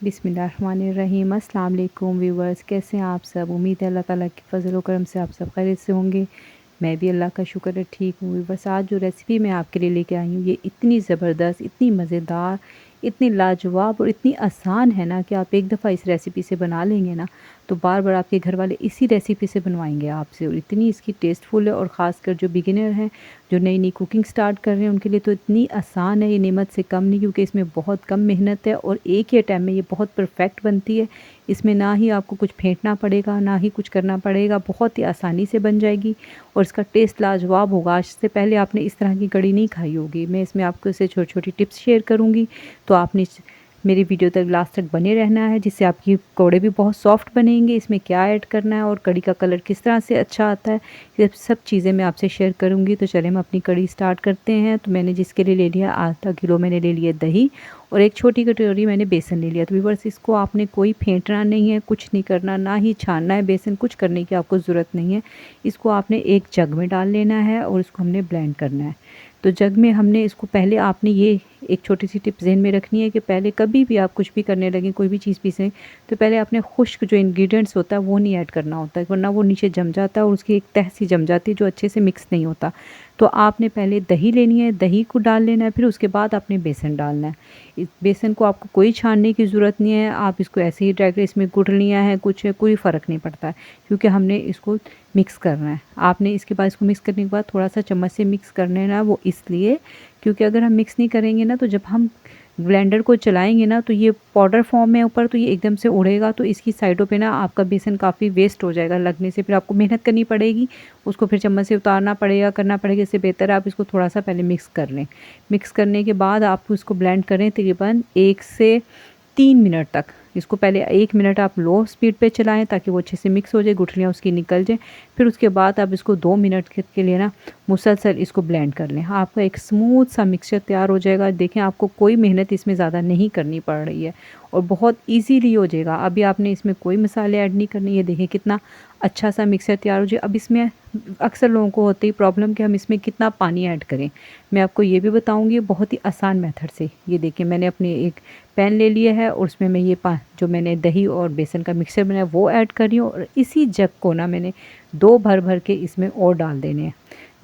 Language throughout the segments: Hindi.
बिस्मिल्लाहिर्रहमानिर्रहीम। अस्सलाम वालेकुम व्यूवर्स, कैसे हैं आप सब। उम्मीद है अल्लाह ताला की फ़ज़ल व करम से आप सब खैरियत से होंगे। मैं भी अल्लाह का शुक्र है ठीक हूँ। व्यूवर्स, आज जो रेसिपी मैं आपके लिए लेके आई हूँ ये इतनी ज़बरदस्त, इतनी मज़ेदार, इतनी लाजवाब और इतनी आसान है ना कि आप एक दफ़ा इस रेसिपी से बना लेंगे ना तो बार बार आपके घर वाले इसी रेसिपी से बनवाएंगे आपसे। और इतनी इसकी टेस्टफुल है, और ख़ासकर जो बिगिनर हैं, जो नई नई कुकिंग स्टार्ट कर रहे हैं, उनके लिए तो इतनी आसान है, ये नेमत से कम नहीं, क्योंकि इसमें बहुत कम मेहनत है और एक ही टाइम में ये बहुत परफेक्ट बनती है। इसमें ना ही आपको कुछ फेंटना पड़ेगा, ना ही कुछ करना पड़ेगा, बहुत ही आसानी से बन जाएगी और इसका टेस्ट लाजवाब होगा। आज से पहले आपने इस तरह की कड़ी नहीं खाई होगी। मैं इसमें आपको इससे छोटी छोटी टिप्स शेयर करूँगी, तो आपने मेरी वीडियो तक लास्ट तक बने रहना है, जिससे आपकी पकौड़े भी बहुत सॉफ्ट बनेंगे। इसमें क्या ऐड करना है और कड़ी का कलर किस तरह से अच्छा आता है, ये सब चीज़ें मैं आपसे शेयर करूंगी। तो चलें हम अपनी कड़ी स्टार्ट करते हैं। तो मैंने जिसके लिए ले लिया, आधा किलो मैंने ले लिया दही और एक छोटी कटोरी मैंने बेसन ले लिया। तो व्यूअर्स, इसको आपने कोई फेंटना नहीं है, कुछ नहीं करना, ना ही छानना है बेसन, कुछ करने की आपको ज़रूरत नहीं है। इसको आपने एक जग में डाल लेना है और इसको हमने ब्लेंड करना है। तो जग में हमने इसको पहले, आपने ये एक छोटी सी टिप ज़हन में रखनी है कि पहले कभी भी आप कुछ भी करने लगें, कोई भी चीज़ पीसें, तो पहले आपने खुश्क जो इंग्रेडिएंट्स होता है वो नहीं ऐड करना होता है, वरना वो नीचे जम जाता है और उसकी एक तह सी जम जाती है जो अच्छे से मिक्स नहीं होता। तो आपने पहले दही लेनी है, दही को डाल लेना है, फिर उसके बाद आपने बेसन डालना है। इस बेसन को आपको कोई छानने की ज़रूरत नहीं है, आप इसको ऐसे ही डायरेक्ट इसमें गुड़ लिया है, कुछ है, कोई फ़र्क नहीं पड़ता है, क्योंकि हमने इसको मिक्स करना है। आपने इसके बाद इसको मिक्स करने के बाद थोड़ा सा चम्मच से मिक्स करना है ना, वो इसलिए क्योंकि अगर हम मिक्स नहीं करेंगे ना तो जब हम ब्लेंडर को चलाएंगे ना तो ये पाउडर फॉर्म में ऊपर, तो ये एकदम से उड़ेगा, तो इसकी साइडों पे ना आपका बेसन काफ़ी वेस्ट हो जाएगा लगने से, फिर आपको मेहनत करनी पड़ेगी, उसको फिर चम्मच से उतारना पड़ेगा, करना पड़ेगा। इससे बेहतर है आप इसको थोड़ा सा पहले मिक्स कर लें। मिक्स करने के बाद आप इसको ब्लेंड करें तकरीबन 1 से 3 मिनट तक। इसको पहले 1 मिनट आप लो स्पीड पे चलाएं ताकि वो अच्छे से मिक्स हो जाए, गुठलियाँ उसकी निकल जाए। फिर उसके बाद आप इसको 2 मिनट के लिए ना मुसलसल इसको ब्लेंड कर लें। आपका एक स्मूथ सा मिक्सचर तैयार हो जाएगा। देखें, आपको कोई मेहनत इसमें ज़्यादा नहीं करनी पड़ रही है और बहुत ईजीली हो जाएगा। अभी आपने इसमें कोई मसाले ऐड नहीं करने। ये देखें कितना अच्छा सा मिक्सचर तैयार हो जाए। अब इसमें अक्सर लोगों को होती है प्रॉब्लम कि हम इसमें कितना पानी ऐड करें। मैं आपको ये भी बताऊंगी बहुत ही आसान मेथड से। ये देखिए, मैंने अपने एक पैन ले लिया है और उसमें मैं ये जो मैंने दही और बेसन का मिक्सचर बनाया वो ऐड कर रही हूँ, और इसी जग को ना मैंने 2 भर भर के इसमें और डाल देने हैं।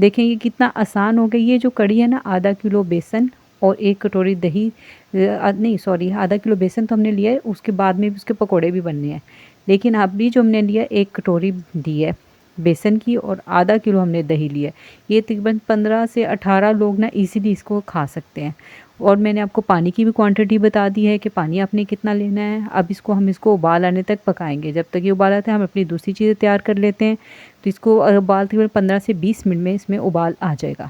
देखें ये कितना आसान हो गया। ये जो कड़ी है ना, आधा किलो बेसन और 1 कटोरी दही, नहीं सॉरी, आधा किलो बेसन तो हमने लिया है, उसके बाद में भी उसके पकौड़े भी बनने हैं। लेकिन अभी जो हमने लिया 1 कटोरी दी है बेसन की और आधा किलो हमने दही लिया है। ये तकरीबन 15 से 18 लोग ना इजीली इसको खा सकते हैं। और मैंने आपको पानी की भी क्वांटिटी बता दी है कि पानी आपने कितना लेना है। अब हम इसको उबाल आने तक पकाएंगे। जब तक ये उबाल आता है हम अपनी दूसरी चीज़ें तैयार कर लेते हैं। तो इसको उबाल तकरीबन 15 से 20 मिनट में इसमें उबाल आ जाएगा।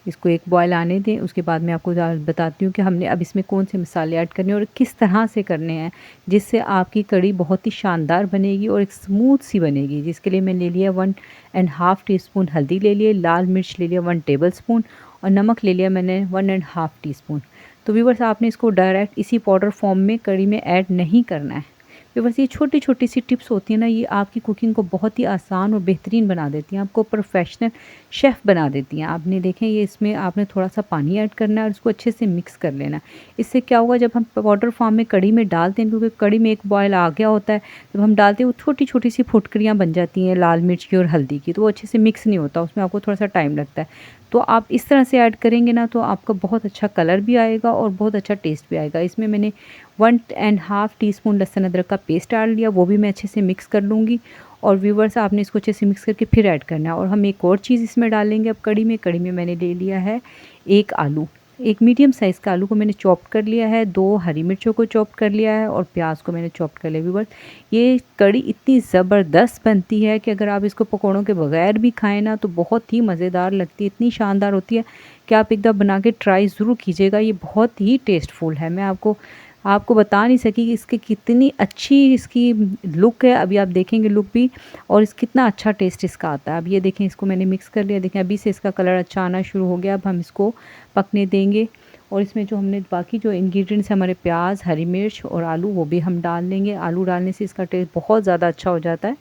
इसको एक बॉयल आने दें। उसके बाद मैं आपको बताती हूँ कि हमने अब इसमें कौन से मसाले ऐड करने हैं और किस तरह से करने हैं, जिससे आपकी कड़ी बहुत ही शानदार बनेगी और एक स्मूथ सी बनेगी। जिसके लिए मैंने ले लिया 1.5 टीस्पून हल्दी ले लिए, लाल मिर्च ले लिया 1 टेबल स्पून और नमक ले लिया मैंने 1.5 टीस्पून। तो व्यूअर्स, आपने इसको डायरेक्ट इसी पाउडर फॉर्म में कड़ी में ऐड नहीं करना है। तो बस ये छोटी छोटी सी टिप्स होती हैं ना, ये आपकी कुकिंग को बहुत ही आसान और बेहतरीन बना देती हैं, आपको प्रोफेशनल शेफ़ बना देती हैं। आपने देखें, ये इसमें आपने थोड़ा सा पानी ऐड करना है और इसको अच्छे से मिक्स कर लेना। इससे क्या होगा, जब हम पाउडर फॉर्म में कड़ी में डालते हैं, क्योंकि कड़ी में एक बॉयल आ गया होता है, जब हम डालते हैं वो छोटी छोटी सी फुटकरियाँ बन जाती हैं लाल मिर्च की और हल्दी की, तो वो अच्छे से मिक्स नहीं होता, उसमें आपको थोड़ा सा टाइम लगता है। तो आप इस तरह से ऐड करेंगे ना तो आपका बहुत अच्छा कलर भी आएगा और बहुत अच्छा टेस्ट भी आएगा। इसमें मैंने 1.5 टीस्पून लहसुन अदरक का पेस्ट डाल लिया, वो भी मैं अच्छे से मिक्स कर लूँगी। और व्यूवर्स, आपने इसको अच्छे से मिक्स करके फिर ऐड करना है। और हम एक और चीज़ इसमें डालेंगे अब कड़ी में मैंने ले लिया है 1 आलू। एक मीडियम साइज़ का आलू को मैंने चॉप कर लिया है, 2 हरी मिर्चों को चॉप कर लिया है और प्याज को मैंने चॉप कर लिया। व्यूवर्स, ये कड़ी इतनी ज़बरदस्त बनती है कि अगर आप इसको पकौड़ों के बगैर भी खाएं ना तो बहुत ही मज़ेदार लगती है, इतनी शानदार होती है कि आप एक दफ़ा बना के ट्राई ज़रूर कीजिएगा। ये बहुत ही टेस्टफुल है। मैं आपको आपको बता नहीं सकी कि इसकी कितनी अच्छी इसकी लुक है। अभी आप देखेंगे लुक भी, और कितना अच्छा टेस्ट इसका आता है। अब ये देखें, इसको मैंने मिक्स कर लिया। देखें अभी से इसका कलर अच्छा आना शुरू हो गया। अब हम इसको पकने देंगे और इसमें जो हमने बाकी जो इंग्रेडिएंट्स हमारे प्याज, हरी मिर्च और आलू, वो भी हम डाल देंगे। आलू डालने से इसका टेस्ट बहुत ज़्यादा अच्छा हो जाता है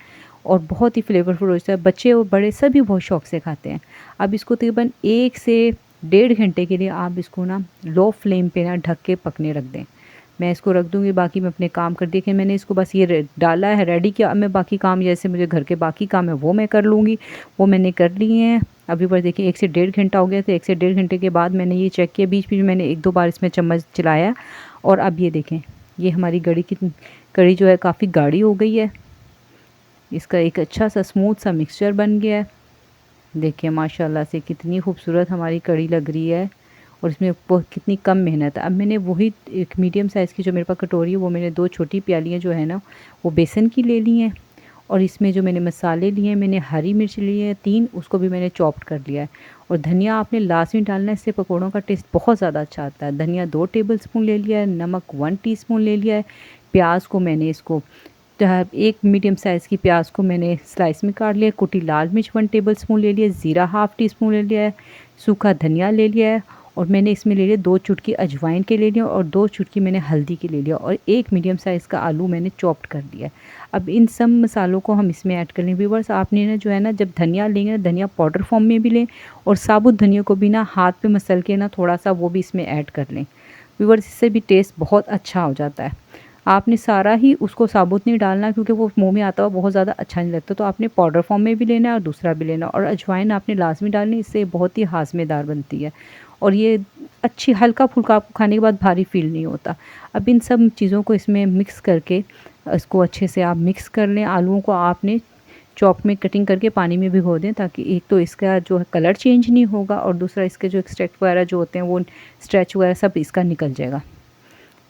और बहुत ही फ्लेवरफुल हो जाता है। बच्चे और बड़े सभी बहुत शौक से खाते हैं। अब इसको तकरीबन 1 से 1.5 घंटे के लिए आप इसको ना लो फ्लेम पे ना ढक के पकने रख दें। मैं इसको रख दूँगी, बाकी मैं अपने काम कर देखिए मैंने इसको बस ये डाला है, रेडी किया। अब मैं बाकी काम जैसे मुझे घर के बाकी काम है वो मैं कर लूँगी, वो मैंने कर लिए हैं। अभी पर देखिए 1 से डेढ़ घंटा हो गया था। 1 से डेढ़ घंटे के बाद मैंने ये चेक किया, बीच-बीच में मैंने 1-2 बार इसमें चम्मच चलाया और अब ये देखें, ये हमारी कढ़ी जो है काफ़ी गाढ़ी हो गई है। इसका एक अच्छा सा स्मूथ सा मिक्सचर बन गया है। देखिए माशाल्लाह से कितनी खूबसूरत हमारी कढ़ी लग रही है और इसमें बहुत कितनी कम मेहनत है। अब मैंने वही एक मीडियम साइज़ की जो मेरे पास कटोरी है, वो मैंने 2 छोटी प्यालियाँ जो है ना वो बेसन की ले ली हैं और इसमें जो मैंने मसाले लिए हैं, मैंने हरी मिर्च ली है 3, उसको भी मैंने चॉप्ड कर लिया है और धनिया आपने लास्ट में डालना है, इससे पकौड़ों का टेस्ट बहुत ज़्यादा अच्छा आता है। धनिया 2 टेबलस्पून ले लिया है, नमक 1 टीस्पून ले लिया है। प्याज को मैंने इसको एक मीडियम साइज़ की प्याज को मैंने स्लाइस में काट लिया। कुटी लाल मिर्च 1 टेबलस्पून ले लिया, ज़ीरा हाफ़ टीस्पून ले लिया है, सूखा धनिया ले लिया है और मैंने इसमें ले लिया 2 चुटकी अजवाइन के ले लिया और 2 चुटकी मैंने हल्दी की ले लिया और 1 मीडियम साइज़ का आलू मैंने चॉप्ड कर लिया है। अब इन सब मसालों को हम इसमें ऐड कर लें। व्यूअर्स आपने ना जो है ना जब धनिया लेंगे ना, धनिया पाउडर फॉर्म में भी लें और साबुत धनिया को भी ना हाथ पे मसल के ना थोड़ा सा वो भी इसमें ऐड कर लें। व्यूअर्स इससे भी टेस्ट बहुत अच्छा हो जाता है। आपने सारा ही उसको साबुत नहीं डालना क्योंकि वो मुँह में आता हुआ बहुत ज़्यादा अच्छा नहीं लगता, तो आपने पाउडर फॉर्म में भी लेना है और दूसरा भी लेना और अजवाइन आपने लाज़मी डालनी, इससे बहुत ही हाज़मेदार बनती है और ये अच्छी हल्का-फुल्का आपको खाने के बाद भारी फ़ील नहीं होता। अब इन सब चीज़ों को इसमें मिक्स करके इसको अच्छे से आप मिक्स कर लें। आलूओं को आपने चॉप में कटिंग करके पानी में भिगो दें ताकि एक तो इसका जो है कलर चेंज नहीं होगा और दूसरा इसके जो एक्सट्रैक्ट वगैरह जो होते हैं वो स्ट्रेच वगैरह सब इसका निकल जाएगा।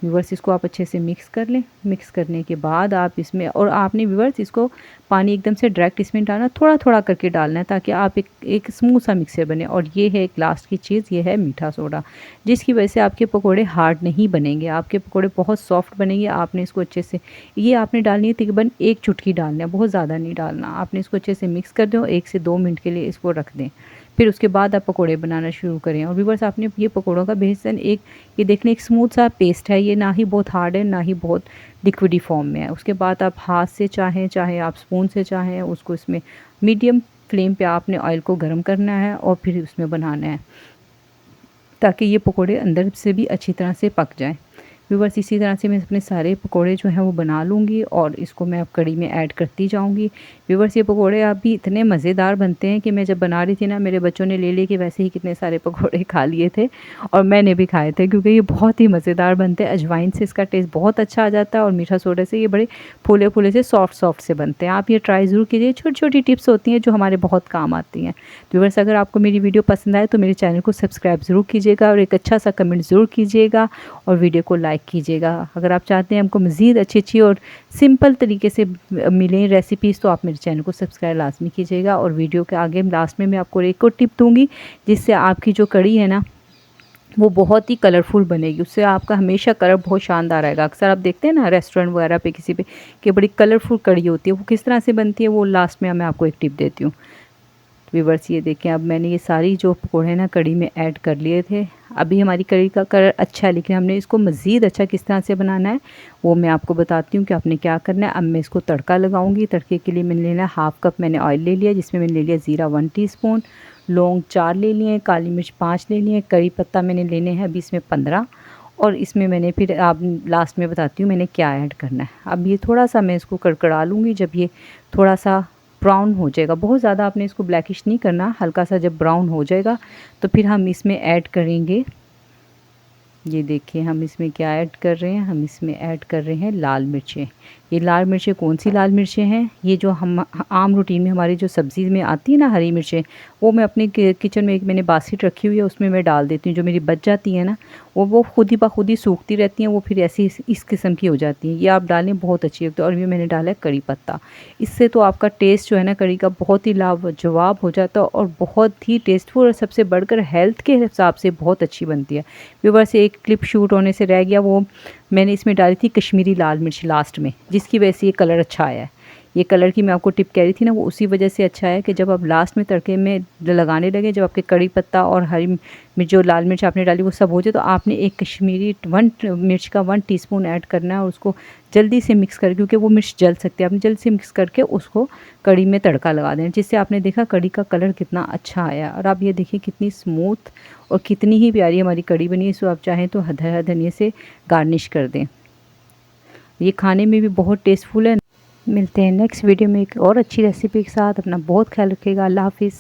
व्यूअर्स इसको आप अच्छे से मिक्स कर लें। मिक्स करने के बाद आप इसमें और आपने व्यूअर्स इसको पानी एकदम से डायरेक्ट इसमें डालना, थोड़ा-थोड़ा करके डालना है ताकि आप एक स्मूथ सा मिक्सचर बने। और ये है एक लास्ट की चीज़, ये है मीठा सोडा, जिसकी वजह से आपके पकोड़े हार्ड नहीं बनेंगे, आपके पकोड़े बहुत सॉफ्ट बनेंगे। आपने इसको अच्छे से ये आपने डालनी है तकरीबन 1 चुटकी डालना है, बहुत ज़्यादा नहीं डालना। आपने इसको अच्छे से मिक्स कर दें, 1 से 2 मिनट के लिए इसको रख दें। फिर उसके बाद आप पकोड़े बनाना शुरू करें। और व्यूअर्स आपने ये पकोड़ों का बेसन ये देखने एक स्मूथ सा पेस्ट है, ये ना ही बहुत हार्ड है ना ही बहुत लिक्विडी फॉर्म में है। उसके बाद आप हाथ से चाहे आप स्पून से चाहें उसको इसमें मीडियम फ्लेम पे आपने ऑयल को गर्म करना है और फिर उसमें बनाना है ताकि ये पकोड़े अंदर से भी अच्छी तरह से पक जाएं। व्यूअर्स इसी तरह से मैं अपने सारे पकोड़े जो हैं वो बना लूँगी और इसको मैं अब कढ़ी में ऐड करती जाऊँगी। व्यूअर्स ये पकोड़े अभी इतने मज़ेदार बनते हैं कि मैं जब बना रही थी ना, मेरे बच्चों ने ले के वैसे ही कितने सारे पकोड़े खा लिए थे और मैंने भी खाए थे क्योंकि ये बहुत ही मज़ेदार बनते हैं। अजवाइन से इसका टेस्ट बहुत अच्छा आ जाता है और मीठा सोडे से ये बड़े फूले से सॉफ्ट से बनते हैं। आप ये ट्राई ज़रूर कीजिए, छोटी-छोटी टिप्स होती हैं जो हमारे बहुत काम आती हैं। व्यूअर्स अगर आपको मेरी वीडियो पसंद आए तो मेरे चैनल को सब्सक्राइब ज़रूर कीजिएगा और एक अच्छा सा कमेंट ज़रूर कीजिएगा और वीडियो को लाइक कीजिएगा। अगर आप चाहते हैं हमको मज़ीद अच्छी और सिंपल तरीके से मिलें रेसिपीज़ तो आप मेरे चैनल को सब्सक्राइब लाजमी कीजिएगा। और वीडियो के आगे लास्ट में मैं आपको एक और टिप दूंगी जिससे आपकी जो कढ़ी है ना वो बहुत ही कलरफुल बनेगी, उससे आपका हमेशा कलर बहुत शानदार आएगा। अक्सर आप देखते हैं ना रेस्टोरेंट वगैरह पे किसी पे कि बड़ी कलरफुल कढ़ी होती है, वो किस तरह से बनती है वो लास्ट में मैं आपको एक टिप देती हूँ। व्यूअर्स ये देखें अब मैंने ये सारी जो पकौड़े ना कढ़ी में ऐड कर लिए थे। अभी हमारी कढ़ी का कलर अच्छा है लेकिन हमने इसको मज़ीद अच्छा किस तरह से बनाना है वो मैं आपको बताती हूँ कि आपने क्या करना है। अब मैं इसको तड़का लगाऊंगी। तड़के के लिए मैंने लेना हाफ़ कप मैंने ऑयल ले लिया, जिसमें मैंने ले लिया ज़ीरा 1 टीस्पून, लौंग 4 ले लिए, काली मिर्च 5 ले लिए, करी पत्ता मैंने लेने हैं अभी इसमें 15 और इसमें मैंने फिर आप लास्ट में बताती हूँ मैंने क्या ऐड करना है। अब ये थोड़ा सा मैं इसको कड़कड़ा लूँगी। जब ये थोड़ा सा ब्राउन हो जाएगा, बहुत ज़्यादा आपने इसको ब्लैकिश नहीं करना, हल्का सा जब ब्राउन हो जाएगा तो फिर हम इसमें ऐड करेंगे, ये देखिए हम इसमें क्या ऐड कर रहे हैं, हम इसमें ऐड कर रहे हैं लाल मिर्चें। ये लाल मिर्चें कौन सी लाल मिर्चें हैं, ये जो हम आम रूटीन में हमारी जो सब्ज़ी में आती है ना हरी मिर्चें, वो मैं अपने किचन में एक मैंने बास्केट रखी हुई है उसमें मैं डाल देती हूँ। जो मेरी बच जाती है ना वो खुद ही खुद ही सूखती रहती हैं, वो फिर ऐसी इस किस्म की हो जाती हैं। ये आप डालें बहुत अच्छी लगती है। और ये मैंने डाला है कड़ी पत्ता, इससे तो आपका टेस्ट जो है ना कड़ी का बहुत ही लाजवाब हो जाता है और बहुत ही टेस्टफुल और सबसे बढ़कर हेल्थ के हिसाब से बहुत अच्छी बनती है। व्यूअर्स एक क्लिप शूट होने से रह गया, वो मैंने इसमें डाली थी कश्मीरी लाल मिर्च लास्ट में, जिसकी वजह से ये कलर अच्छा आया है। ये कलर की मैं आपको टिप कह रही थी ना, वो उसी वजह से अच्छा है कि जब आप लास्ट में तड़के में लगाने लगे, जब आपके कड़ी पत्ता और हरी मिर्च जो लाल मिर्च आपने डाली वो सब हो जाए, तो आपने एक कश्मीरी 1 मिर्च का 1 टीस्पून ऐड करना है और उसको जल्दी से मिक्स कर, क्योंकि वो मिर्च जल सकती है, आपने जल्दी से मिक्स करके उसको कड़ी में तड़का लगा देना, जिससे आपने देखा कड़ी का कलर कितना अच्छा आया। और आप ये देखिए कितनी स्मूथ और कितनी ही प्यारी हमारी कड़ी बनी है। इसको आप चाहें तो हरा धनिया से गार्निश कर दें। ये खाने में भी बहुत टेस्टफुल है। मिलते हैं नेक्स्ट वीडियो में एक और अच्छी रेसिपी के साथ। अपना बहुत ख्याल रखिएगा। अल्लाह हाफिज़।